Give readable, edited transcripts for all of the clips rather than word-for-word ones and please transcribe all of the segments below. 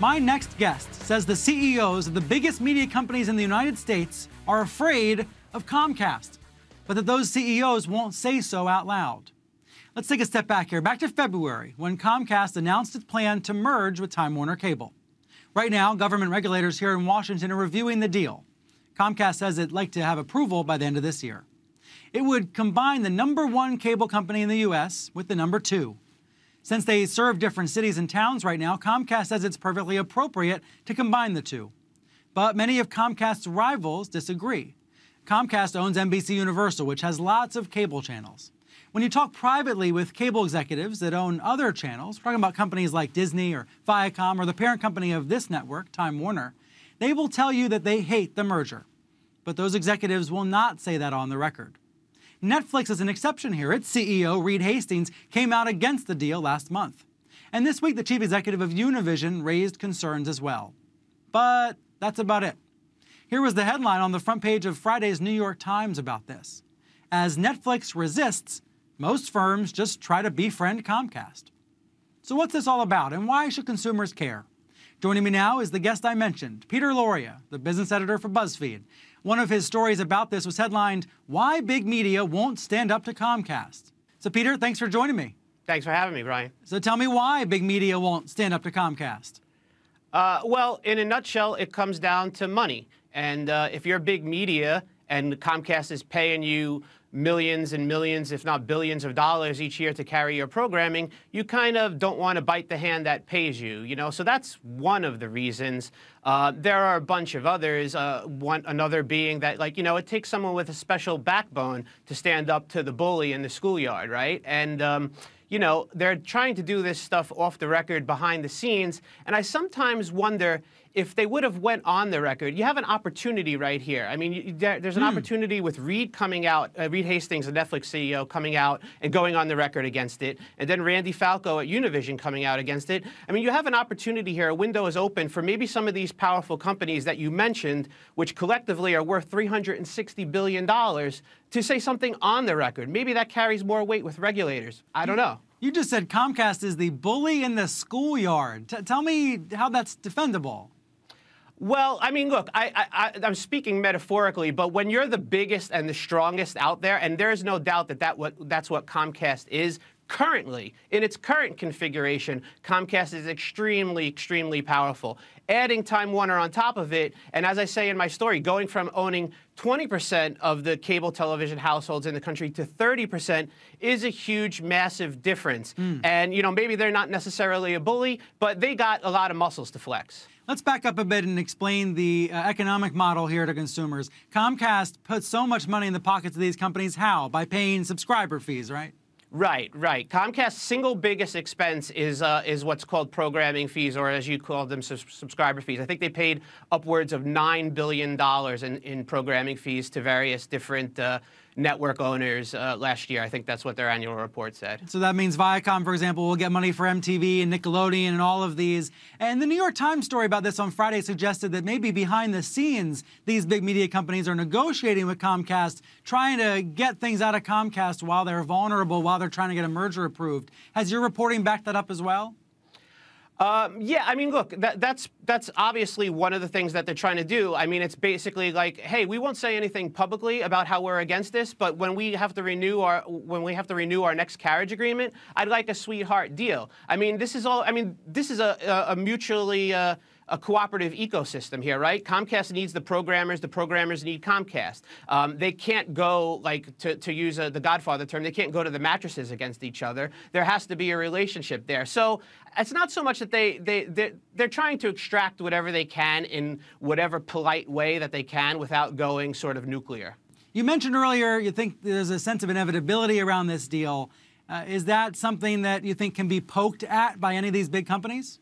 My next guest says the CEOs of the biggest media companies in the United States are afraid of Comcast, but that those CEOs won't say so out loud. Let's take a step back here, back to February, when Comcast announced its plan to merge with Time Warner Cable. Right now, government regulators here in Washington are reviewing the deal. Comcast says it'd like to have approval by the end of this year. It would combine the #1 cable company in the U.S. with the #2. Since they serve different cities and towns right now, Comcast says it's perfectly appropriate to combine the two. But many of Comcast's rivals disagree. Comcast owns NBC Universal, which has lots of cable channels. When you talk privately with cable executives that own other channels, we're talking about companies like Disney or Viacom or the parent company of this network, Time Warner, they will tell you that they hate the merger. But those executives will not say that on the record. Netflix is an exception here. Its CEO, Reed Hastings, came out against the deal last month. And this week, the chief executive of Univision raised concerns as well. But that's about it. Here was the headline on the front page of Friday's New York Times about this. As Netflix resists, most firms just try to befriend Comcast. So what's this all about, and why should consumers care? Joining me now is the guest I mentioned, Peter Loria, the business editor for BuzzFeed. One of his stories about this was headlined, "Why Big Media Won't Stand Up to Comcast." So Peter, thanks for joining me. Thanks for having me, Brian. So tell me why big media won't stand up to Comcast. Well, in a nutshell, it comes down to money. And if you're big media and Comcast is paying you millions and millions, if not billions of dollars each year to carry your programming, you kind of don't want to bite the hand that pays you, you know? So that's one of the reasons. There are a bunch of others, another being that, like, you know, it takes someone with a special backbone to stand up to the bully in the schoolyard, right? And, you know, they're trying to do this stuff off the record, behind the scenes, and I sometimes wonder if they would have went on the record. You have an opportunity right here. I mean, there's an opportunity with Reed coming out, Reed Hastings, the Netflix CEO, coming out and going on the record against it, and then Randy Falco at Univision coming out against it. I mean, you have an opportunity here. A window is open for maybe some of these powerful companies that you mentioned, which collectively are worth $360 billion, to say something on the record. Maybe that carries more weight with regulators. I don't know. You just said Comcast is the bully in the schoolyard. Tell me how that's defendable. Well, I mean, look, I'm speaking metaphorically, but when you're the biggest and the strongest out there, and there's no doubt that that's what Comcast is currently, in its current configuration, Comcast is extremely, extremely powerful. Adding Time Warner on top of it, and as I say in my story, going from owning 20% of the cable television households in the country to 30% is a huge, massive difference. And, you know, maybe they're not necessarily a bully, but they got a lot of muscles to flex. Let's back up a bit and explain the economic model here to consumers. Comcast puts so much money in the pockets of these companies. How? By paying subscriber fees, right? Right, right. Comcast's single biggest expense is what's called programming fees, or as you call them, subscriber fees. I think they paid upwards of $9 billion in programming fees to various different network owners last year. I think that's what their annual report said. So that means Viacom, for example, will get money for MTV and Nickelodeon and all of these. And the New York Times story about this on Friday suggested that maybe behind the scenes, these big media companies are negotiating with Comcast, trying to get things out of Comcast while they're vulnerable, while they're trying to get a merger approved. Has your reporting backed that up as well? Yeah, I mean, look, that's obviously one of the things that they're trying to do. I mean, it's basically like, hey, we won't say anything publicly about how we're against this, but when we have to renew our next carriage agreement, I'd like a sweetheart deal. I mean, this is a mutually a cooperative ecosystem here, right? Comcast needs the programmers need Comcast. They can't go, like, to use the Godfather term, they can't go to the mattresses against each other. There has to be a relationship there. So it's not so much that they're trying to extract whatever they can in whatever polite way that they can without going sort of nuclear. You mentioned earlier you think there's a sense of inevitability around this deal. Is that something that you think can be poked at by any of these big companies?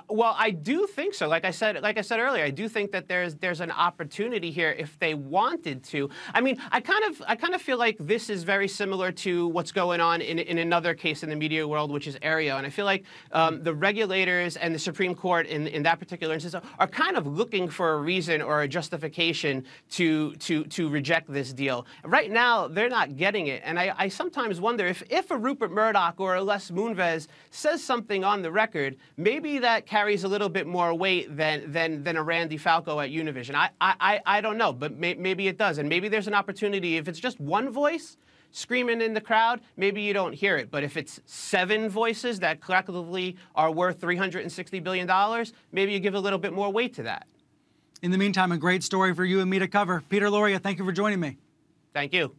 Well, I do think so. Like I said earlier, I do think that there's an opportunity here if they wanted to. I mean, I kind of feel like this is very similar to what's going on in another case in the media world, which is Aereo. And I feel like the regulators and the Supreme Court in that particular instance are kind of looking for a reason or a justification to reject this deal. Right now, they're not getting it. And I sometimes wonder if a Rupert Murdoch or a Les Moonves says something on the record, maybe that that carries a little bit more weight than a Randy Falco at Univision. I don't know, but maybe it does. And maybe there's an opportunity, if it's just one voice screaming in the crowd, maybe you don't hear it. But if it's 7 voices that collectively are worth $360 billion, maybe you give a little bit more weight to that. In the meantime, a great story for you and me to cover. Peter Loria, thank you for joining me. Thank you.